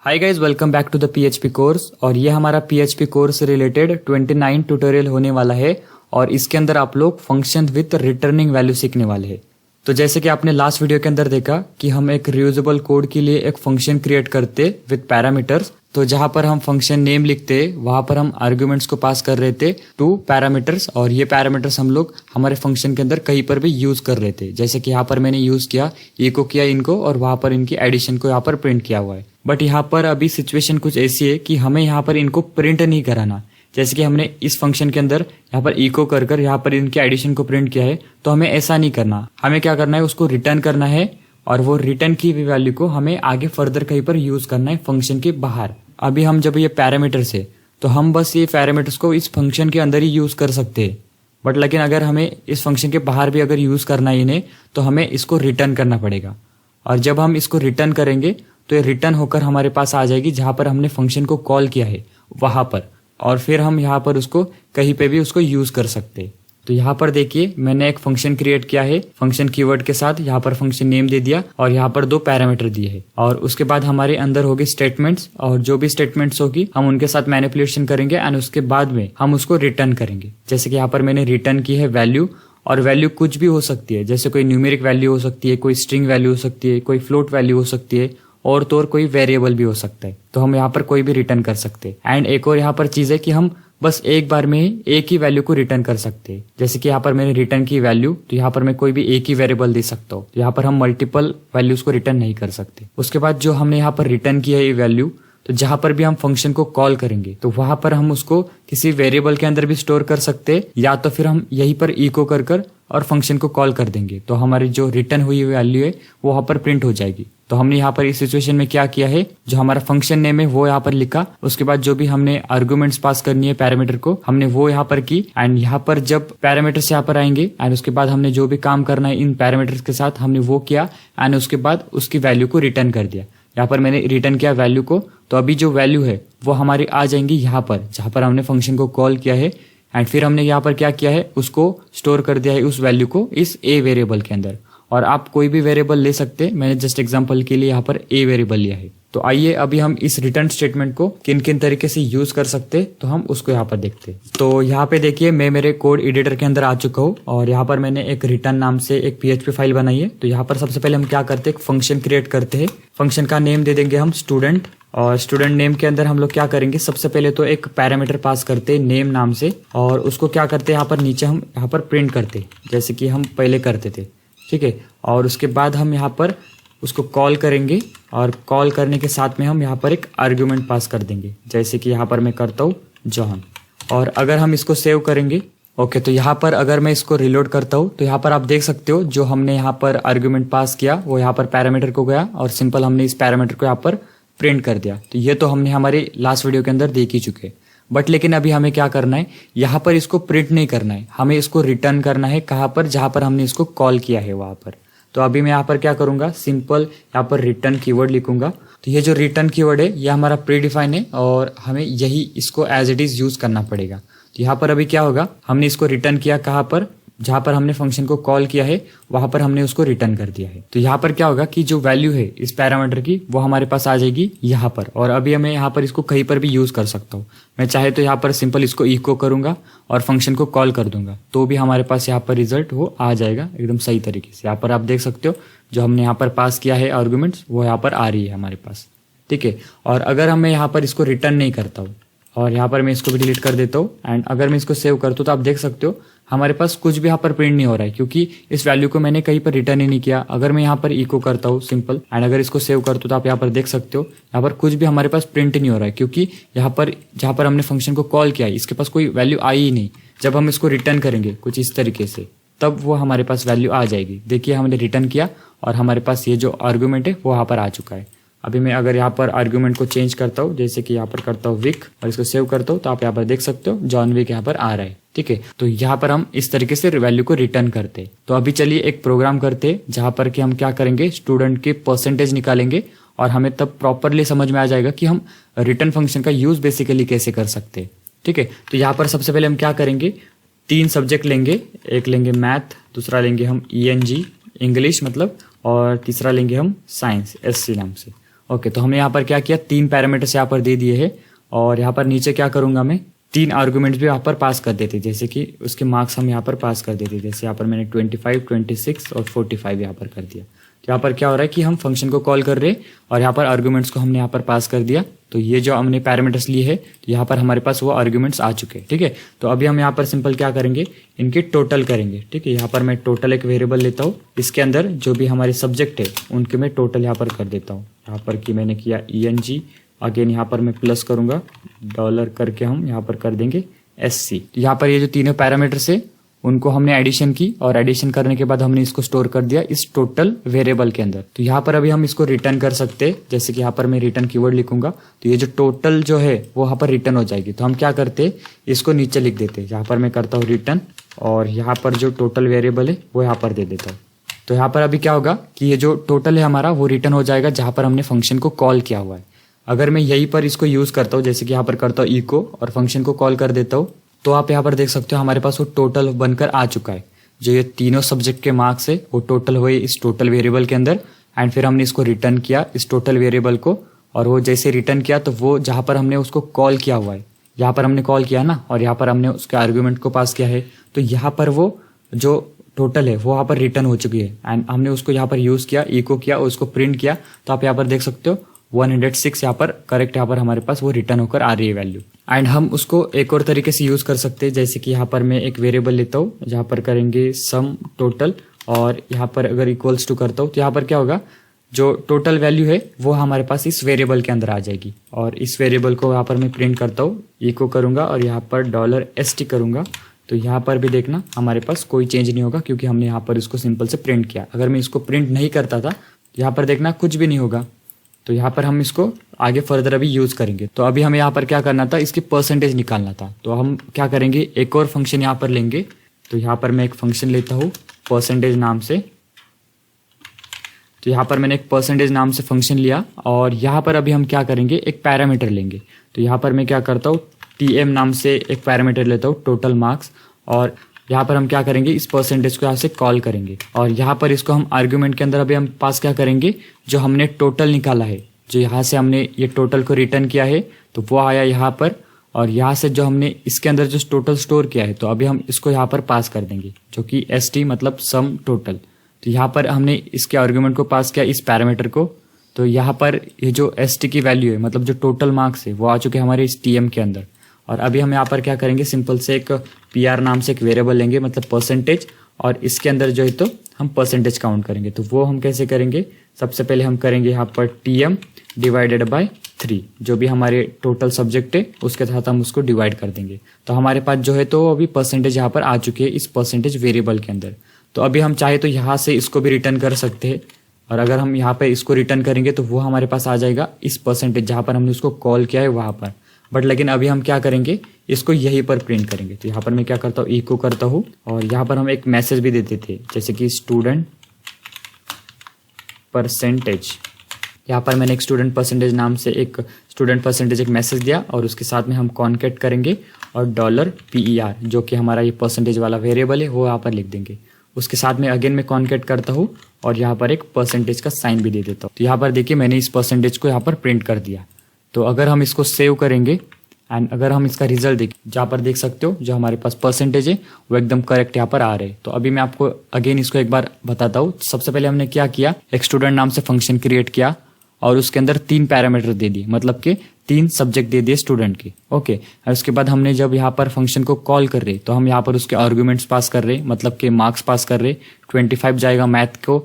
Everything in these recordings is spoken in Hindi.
Hi guys, welcome back to the PHP course. और ये हमारा पीएचपी कोर्स से रिलेटेड 29 ट्यूटोरियल होने वाला है और इसके अंदर आप लोग फंक्शन विथ रिटर्निंग वैल्यू सीखने वाले हैं। तो जैसे कि आपने लास्ट वीडियो के अंदर देखा कि हम एक रियूजेबल कोड के लिए एक फंक्शन क्रिएट करते विथ पैरामीटर्स। तो जहां पर हम फंक्शन नेम लिखते वहां पर हम आर्ग्यूमेंट्स को पास कर रहे थे टू पैरामीटर्स, और ये पैरामीटर्स हम लोग हमारे फंक्शन के अंदर कहीं पर भी यूज कर रहे थे। जैसे कि यहाँ पर मैंने यूज किया, इको किया इनको और वहां पर इनकी एडिशन को यहाँ पर प्रिंट किया हुआ है। बट यहाँ पर अभी सिचुएशन कुछ ऐसी है कि हमें यहाँ पर इनको प्रिंट नहीं कराना। जैसे कि हमने इस फंक्शन के अंदर यहाँ पर इको कर यहाँ पर इनके एडिशन को प्रिंट किया है, तो हमें ऐसा नहीं करना। हमें क्या करना है, उसको रिटर्न करना है और वो रिटर्न की हुई वैल्यू को हमें आगे फर्दर कहीं पर यूज करना है फंक्शन के बाहर। अभी हम जब ये पैरामीटर्स है तो हम बस ये पैरामीटर्स को इस फंक्शन के अंदर ही यूज कर सकते हैं। बट लेकिन अगर हमें इस फंक्शन के बाहर भी अगर यूज करना है इन्हें, तो हमें इसको रिटर्न करना पड़ेगा। और जब हम इसको रिटर्न करेंगे तो ये रिटर्न होकर हमारे पास आ जाएगी जहां पर हमने फंक्शन को कॉल किया है वहां पर, और फिर हम यहाँ पर उसको कहीं पे भी उसको यूज कर सकते हैं। तो यहाँ पर देखिए मैंने एक फंक्शन क्रिएट किया है फंक्शन कीवर्ड के साथ। यहाँ पर फंक्शन नेम दे दिया और यहाँ पर 2 पैरामीटर दिए हैं। और उसके बाद हमारे अंदर होगी स्टेटमेंट्स, और जो भी स्टेटमेंट्स होगी हम उनके साथ मैनिपुलेशन करेंगे एंड उसके बाद में हम उसको रिटर्न करेंगे। जैसे कि यहाँ पर मैंने रिटर्न की है वैल्यू, और वैल्यू कुछ भी हो सकती है। जैसे कोई न्यूमेरिक वैल्यू हो सकती है, कोई स्ट्रिंग वैल्यू हो सकती है, कोई फ्लोट वैल्यू हो सकती है, और तो और कोई वेरिएबल भी हो सकता है। तो हम यहाँ पर कोई भी रिटर्न कर सकते हैं। एंड एक और यहाँ पर चीज है कि हम बस एक बार में ही एक ही वैल्यू को रिटर्न कर सकते हैं। जैसे कि यहाँ पर मैंने रिटर्न की वैल्यू, तो यहाँ पर मैं कोई भी एक ही वेरिएबल दे सकता हूँ। तो यहाँ पर हम मल्टीपल वैल्यूज को रिटर्न नहीं कर सकते। उसके बाद जो हमने यहाँ पर रिटर्न किया है ये वैल्यू, तो जहां पर भी हम फंक्शन को कॉल करेंगे तो वहां पर हम उसको किसी वेरिएबल के अंदर भी स्टोर कर सकते हैं, या तो फिर हम यहीं पर इको कर और फंक्शन को कॉल कर देंगे। तो हमारी जो रिटर्न हुई वैल्यू है वो वहां पर प्रिंट हो जाएगी। तो हमने यहाँ पर इस सिचुएशन में क्या किया है, जो हमारा फंक्शन नेम है वो यहाँ पर लिखा। उसके बाद जो भी हमने आर्गुमेंट्स पास करनी है पैरामीटर को, हमने वो यहाँ पर की। एंड यहाँ पर जब पैरामीटर्स यहाँ पर आएंगे एंड उसके बाद हमने जो भी काम करना है इन पैरामीटर्स के साथ हमने वो किया, एंड उसके बाद उसकी वैल्यू को रिटर्न कर दिया। यहाँ पर मैंने रिटर्न किया वैल्यू को, तो अभी जो वैल्यू है वो हमारी आ जाएंगी यहाँ पर जहां पर हमने फंक्शन को कॉल किया है। एंड फिर हमने यहाँ पर क्या किया है, उसको स्टोर कर दिया है उस वैल्यू को इस ए वेरिएबल के अंदर। और आप कोई भी वेरिएबल ले सकते हैं, मैंने जस्ट एग्जांपल के लिए यहाँ पर ए वेरिएबल लिया है। तो आइए अभी हम इस रिटर्न स्टेटमेंट को किन किन तरीके से यूज कर सकते तो हम उसको यहाँ पर देखते हैं। तो यहाँ पे देखिए मैं मेरे कोड एडिटर के अंदर आ चुका हूँ और यहाँ पर मैंने एक रिटर्न नाम से एक पीएचपी फाइल बनाई है। तो यहाँ पर सबसे पहले हम क्या करते हैं, एक फंक्शन क्रिएट करते हैं। फंक्शन का नेम दे देंगे हम स्टूडेंट, और स्टूडेंट नेम के अंदर हम लोग क्या करेंगे, सबसे पहले तो एक पैरामीटर पास करते हैं नेम नाम से, और उसको क्या करते हैं यहाँ पर नीचे हम यहाँ पर प्रिंट करते जैसे कि हम पहले करते थे, ठीक है। और उसके बाद हम यहाँ पर उसको कॉल करेंगे, और कॉल करने के साथ में हम यहाँ पर एक आर्ग्यूमेंट पास कर देंगे। जैसे कि यहाँ पर मैं करता हूँ जॉन, और अगर हम इसको सेव करेंगे, ओके, तो यहाँ पर अगर मैं इसको रिलोड करता हूँ तो यहाँ पर आप देख सकते हो जो हमने यहाँ पर आर्ग्यूमेंट पास किया वो यहाँ पर पैरामीटर को गया, और सिंपल हमने इस पैरामीटर को यहाँ पर प्रिंट कर दिया। तो ये तो हमने हमारे लास्ट वीडियो के अंदर देख ही चुके। बट लेकिन अभी हमें क्या करना है, यहाँ पर इसको प्रिंट नहीं करना है, हमें इसको रिटर्न करना है। कहाँ पर, जहां पर हमने इसको कॉल किया है वहां पर। तो अभी मैं यहाँ पर क्या करूंगा, सिंपल यहाँ पर रिटर्न कीवर्ड लिखूंगा। तो ये जो रिटर्न कीवर्ड है ये हमारा प्रीडिफाइन है और हमें यही इसको एज इट इज यूज करना पड़ेगा। तो यहाँ पर अभी क्या होगा, हमने इसको रिटर्न किया कहाँ पर, जहां पर हमने फंक्शन को कॉल किया है वहां पर हमने उसको रिटर्न कर दिया है। तो यहाँ पर क्या होगा कि जो वैल्यू है इस पैरामीटर की वो हमारे पास आ जाएगी यहाँ पर, और अभी मैं यहाँ पर इसको कहीं पर भी यूज कर सकता हूँ। मैं चाहे तो यहाँ पर सिंपल इसको इको करूंगा और फंक्शन को कॉल कर दूंगा, तो भी हमारे पास यहाँ पर रिजल्ट वो आ जाएगा एकदम सही तरीके से। यहाँ पर आप देख सकते हो जो हमने यहाँ पर पास किया है आर्गुमेंट्स वो यहाँ पर आ रही है हमारे पास, ठीक है। और अगर हम यहाँ पर इसको रिटर्न नहीं करता हूँ और यहाँ पर मैं इसको भी डिलीट कर देता हूँ, एंड अगर मैं इसको सेव करता हूँ तो आप देख सकते हो हमारे पास कुछ भी यहाँ पर प्रिंट नहीं हो रहा है, क्योंकि इस वैल्यू को मैंने कहीं पर रिटर्न ही नहीं किया। अगर मैं यहाँ पर इको करता हूँ सिंपल, एंड अगर इसको सेव करता हूँ तो आप यहाँ पर देख सकते हो यहाँ पर कुछ भी हमारे पास प्रिंट नहीं हो रहा है, क्योंकि यहाँ पर जहाँ पर हमने फंक्शन को कॉल किया है इसके पास कोई वैल्यू आई ही नहीं। जब हम इसको रिटर्न करेंगे कुछ इस तरीके से तब वो हमारे पास वैल्यू आ जाएगी। देखिए हमने रिटर्न किया और हमारे पास ये जो आर्ग्यूमेंट है वो यहाँ पर आ चुका है। अभी मैं अगर यहाँ पर आर्ग्यूमेंट को चेंज करता हूँ, जैसे कि यहाँ पर करता हूँ विक और इसको सेव करता हूँ, तो आप यहाँ पर देख सकते हो जॉन विक यहाँ पर आ रहा है, ठीक है। तो यहाँ पर हम इस तरीके से वैल्यू को रिटर्न करते हैं। तो अभी चलिए एक प्रोग्राम करते हैं जहां पर कि हम क्या करेंगे, स्टूडेंट के परसेंटेज निकालेंगे, और हमें तब प्रॉपरली समझ में आ जाएगा कि हम रिटर्न फंक्शन का यूज बेसिकली कैसे कर सकते हैं, ठीक है। तो यहाँ पर सबसे पहले हम क्या करेंगे, 3 सब्जेक्ट लेंगे, एक लेंगे मैथ, दूसरा लेंगे हम ENG इंग्लिश मतलब, और तीसरा लेंगे हम साइंस SC नाम से। ओके, तो हमने यहाँ पर क्या किया, 3 पैरामीटर्स यहाँ पर दे दिए हैं और यहाँ पर नीचे क्या करूंगा मैं, 3 आर्गुमेंट्स भी यहाँ पर पास कर देते, जैसे कि उसके मार्क्स हम यहाँ पर पास कर देते। जैसे यहाँ पर मैंने 25, 26 और 45 यहाँ पर कर दिया। तो यहाँ पर क्या हो रहा है कि हम फंक्शन को कॉल कर रहे हैं और यहाँ पर आर्गुमेंट्स को हमने यहाँ पर पास कर दिया। तो ये जो हमने पैरामीटर्स लिए है, तो यहाँ पर हमारे पास वो आर्गुमेंट्स आ चुके हैं। ठीक है, तो अभी हम यहाँ पर सिंपल क्या करेंगे, इनकी टोटल करेंगे। ठीक है, यहाँ पर मैं टोटल एक वेरिएबल लेता हूँ, इसके अंदर जो भी हमारे सब्जेक्ट है उनके मैं टोटल यहाँ पर कर देता हूँ। यहाँ पर कि मैंने किया ENG, अगेन यहाँ पर मैं प्लस करूंगा, डॉलर करके हम यहाँ पर कर देंगे SC। यहाँ पर ये जो तीनों पैरामीटर्स है उनको हमने एडिशन की और एडिशन करने के बाद हमने इसको स्टोर कर दिया इस टोटल वेरिएबल के अंदर। तो यहाँ पर अभी हम इसको रिटर्न कर सकते हैं, जैसे कि यहाँ पर मैं रिटर्न कीवर्ड लिखूंगा तो ये जो टोटल जो है वो यहाँ पर रिटर्न हो जाएगी। तो हम क्या करते हैं, इसको नीचे लिख देते हैं। यहाँ पर मैं करता हूँ रिटर्न और यहाँ पर जो टोटल वेरिएबल है वो यहाँ पर दे देता हूँ। तो यहाँ पर अभी क्या होगा कि ये जो टोटल है हमारा वो रिटर्न हो जाएगा जहाँ पर हमने फंक्शन को कॉल किया हुआ है। अगर मैं यहीं पर इसको यूज करता हूँ, जैसे कि यहाँ पर करता हूँ इको और फंक्शन को कॉल कर देता हूँ, तो आप यहाँ पर देख सकते हो हमारे पास वो टोटल बनकर आ चुका है। जो ये तीनों सब्जेक्ट के मार्क्स है वो टोटल हुए इस टोटल वेरिएबल के अंदर एंड फिर हमने इसको रिटर्न किया इस टोटल वेरिएबल को। और वो जैसे रिटर्न किया तो वो जहाँ पर हमने उसको कॉल किया हुआ है, यहाँ पर हमने कॉल किया ना और यहाँ पर हमने उसके आर्ग्यूमेंट को पास किया है, तो यहाँ पर वो जो टोटल है वो यहाँ पर रिटर्न हो चुकी है एंड हमने उसको यहाँ पर यूज किया, इको किया और उसको प्रिंट किया। तो आप यहाँ पर देख सकते हो 106 यहाँ पर करेक्ट, यहाँ पर हमारे पास वो रिटर्न होकर आ रही है वैल्यू। एंड हम उसको एक और तरीके से यूज कर सकते हैं, जैसे कि यहाँ पर मैं एक वेरिएबल लेता हूँ जहाँ पर करेंगे सम टोटल और यहाँ पर अगर इक्वल्स टू करता हूँ तो यहाँ पर क्या होगा, जो टोटल वैल्यू है वो हमारे पास इस वेरिएबल के अंदर आ जाएगी। और इस वेरिएबल को यहाँ पर मैं प्रिंट करता हूँ, इको करूंगा और यहाँ पर $ST करूंगा। तो यहाँ पर भी देखना हमारे पास कोई चेंज नहीं होगा क्योंकि हमने यहाँ पर इसको सिंपल से प्रिंट किया। अगर मैं इसको प्रिंट नहीं करता था यहाँ पर देखना कुछ भी नहीं होगा। तो यहाँ पर हम इसको आगे फर्दर अभी यूज करेंगे। तो अभी हमें यहाँ पर क्या करना था, इसकी परसेंटेज निकालना था। तो हम क्या करेंगे, एक और फंक्शन यहाँ पर लेंगे। तो यहाँ पर मैं एक फंक्शन लेता हूँ परसेंटेज नाम से। तो यहाँ पर मैंने एक परसेंटेज नाम से फंक्शन लिया और यहाँ पर अभी हम क्या करेंगे, एक पैरामीटर लेंगे। तो यहाँ पर मैं क्या करता हूँ, TM नाम से एक पैरामीटर लेता हूँ, टोटल मार्क्स। और यहाँ पर हम क्या करेंगे, इस परसेंटेज को यहाँ से कॉल करेंगे और यहाँ पर इसको हम आर्ग्यूमेंट के अंदर अभी हम पास क्या करेंगे, जो हमने टोटल निकाला है, जो यहाँ से हमने ये टोटल को रिटर्न किया है तो वो आया यहाँ पर। और यहाँ से जो हमने इसके अंदर जो टोटल स्टोर किया है तो अभी हम इसको यहाँ पर पास कर देंगे, जो कि ST मतलब सम टोटल। तो यहाँ पर हमने इसके आर्ग्यूमेंट को पास किया इस पैरामीटर को। तो यहाँ पर ये जो ST की वैल्यू है मतलब जो टोटल मार्क्स है वो आ चुके हमारे इस TM के अंदर। और अभी हम यहाँ पर क्या करेंगे, सिंपल से एक PR नाम से एक वेरिएबल लेंगे मतलब परसेंटेज, और इसके अंदर जो है तो हम परसेंटेज काउंट करेंगे। तो वो हम कैसे करेंगे, सबसे पहले हम करेंगे यहाँ पर TM डिवाइडेड बाय 3, जो भी हमारे टोटल सब्जेक्ट है उसके साथ हम उसको डिवाइड कर देंगे। तो हमारे पास जो है तो अभी परसेंटेज यहाँ पर आ चुकी है इस परसेंटेज वेरिएबल के अंदर। तो अभी हम चाहे तो यहाँ से इसको भी रिटर्न कर सकते हैं और अगर हम यहाँ पे इसको रिटर्न करेंगे तो वो हमारे पास आ जाएगा इस परसेंटेज जहाँ पर हमने उसको कॉल किया है वहाँ पर। बट लेकिन अभी हम क्या करेंगे, इसको यहीं पर प्रिंट करेंगे। तो यहाँ पर मैं क्या करता हूँ, इको करता हूँ और यहाँ पर हम एक मैसेज भी देते थे, जैसे कि स्टूडेंट परसेंटेज। यहाँ पर मैंने एक स्टूडेंट परसेंटेज नाम से एक स्टूडेंट परसेंटेज एक मैसेज दिया और उसके साथ में हम कॉन्केट करेंगे और $PER जो कि हमारा ये परसेंटेज वाला वेरिएबल है वो यहाँ पर लिख देंगे। उसके साथ में अगेन मैं कॉन्केट करता हूँ और यहाँ पर एक परसेंटेज का साइन भी दे देता हूँ। तो यहाँ पर देखिए मैंने इस परसेंटेज को यहाँ पर प्रिंट कर दिया। तो अगर हम इसको सेव करेंगे एंड अगर हम इसका रिजल्ट देखें, जहाँ पर देख सकते हो जो हमारे पास परसेंटेज है वो एकदम करेक्ट यहाँ पर आ रहे हैं। तो अभी मैं आपको अगेन इसको एक बार बताता हूँ। सबसे पहले हमने क्या किया, एक स्टूडेंट नाम से फंक्शन क्रिएट किया और उसके अंदर 3 पैरामीटर दे दिए, मतलब कि 3 सब्जेक्ट दे दिए स्टूडेंट के। ओके, और उसके बाद हमने जब यहाँ पर फंक्शन को कॉल कर रहे तो हम यहाँ पर उसके आर्ग्यूमेंट्स पास कर रहे, मतलब कि मार्क्स पास कर रहे। 25 जाएगा मैथ को,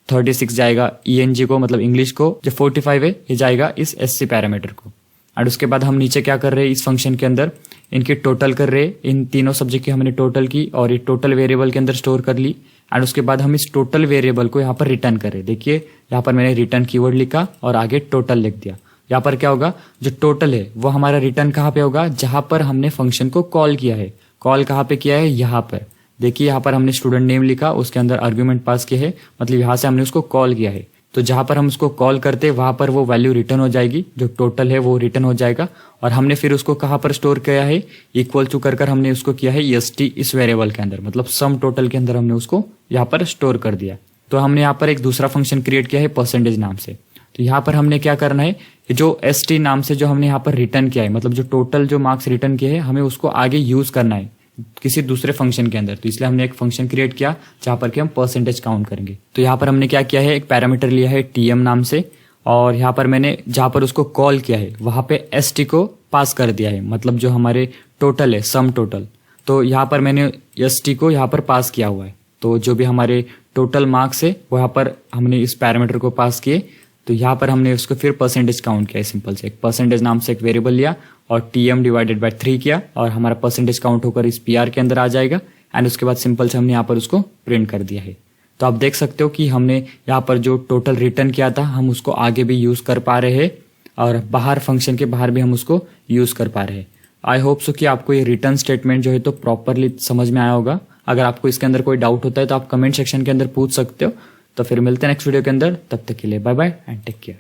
36 जाएगा ENG को मतलब इंग्लिश को, जो 45 है ये जाएगा इस SC पैरामीटर को। और उसके बाद हम नीचे क्या कर रहे हैं, इस फंक्शन के अंदर इनकी टोटल कर रहे, इन तीनों सब्जेक्ट की हमने टोटल की और ये टोटल वेरिएबल के अंदर स्टोर कर ली। एंड उसके बाद हम इस टोटल वेरिएबल को यहाँ पर रिटर्न कर रहे। देखिए यहाँ पर मैंने रिटर्न कीवर्ड लिखा और आगे टोटल लिख दिया। यहाँ पर क्या होगा, जो टोटल है वो हमारा रिटर्न कहाँ पे होगा, जहां पर हमने फंक्शन को कॉल किया है। कॉल कहाँ पे किया है, यहाँ पर देखिए, यहाँ पर हमने स्टूडेंट नेम लिखा, उसके अंदर आर्ग्यूमेंट पास किए है, मतलब यहाँ से हमने उसको कॉल किया है। तो जहां पर हम उसको कॉल करते हैं वहां पर वो वैल्यू रिटर्न हो जाएगी, जो टोटल है वो रिटर्न हो जाएगा। और हमने फिर उसको कहां पर स्टोर किया है, इक्वल टू कर हमने उसको किया है ST इस वेरिएबल के अंदर, मतलब सम टोटल के अंदर हमने उसको यहाँ पर स्टोर कर दिया। तो हमने यहाँ पर एक दूसरा फंक्शन क्रिएट किया है परसेंटेज नाम से। तो यहाँ पर हमने क्या करना है, जो ST नाम से जो हमने यहाँ पर रिटर्न किया है, मतलब जो टोटल जो मार्क्स रिटर्न किए हैं, हमें उसको आगे यूज करना है किसी दूसरे फंक्शन के अंदर। तो इसलिए हमने एक फंक्शन क्रिएट किया जहां पर कि हम परसेंटेज काउंट करेंगे। तो यहाँ पर हमने क्या किया है, एक पैरामीटर लिया है TM नाम से, और यहाँ पर मैंने जहां पर उसको कॉल किया है वहां पे ST को पास कर दिया है, मतलब जो हमारे टोटल है, सम टोटल। तो यहाँ पर मैंने ST को यहाँ पर पास किया हुआ है। तो जो भी हमारे टोटल मार्क्स है वहां पर हमने इस पैरामीटर को पास किए। तो यहाँ पर हमने उसको फिर परसेंटेज काउंट किया है, सिंपल से एक परसेंटेज नाम से एक वेरिएबल लिया और TM डिवाइडेड बाय 3 किया, और हमारा परसेंटेज काउंट होकर इस PR के अंदर आ जाएगा। एंड उसके बाद सिंपल से हमने यहाँ पर उसको प्रिंट कर दिया है। तो आप देख सकते हो कि हमने यहाँ पर जो टोटल रिटर्न किया था हम उसको आगे भी यूज कर पा रहे हैं, और बाहर फंक्शन के बाहर भी हम उसको यूज कर पा रहे हैं। आई होप सो कि आपको ये रिटर्न स्टेटमेंट जो है तो प्रॉपरली समझ में आया होगा। अगर आपको इसके अंदर कोई डाउट होता है तो आप कमेंट सेक्शन के अंदर पूछ सकते हो। तो फिर मिलते हैं नेक्स्ट वीडियो के अंदर, तब तक के लिए bye bye and take care.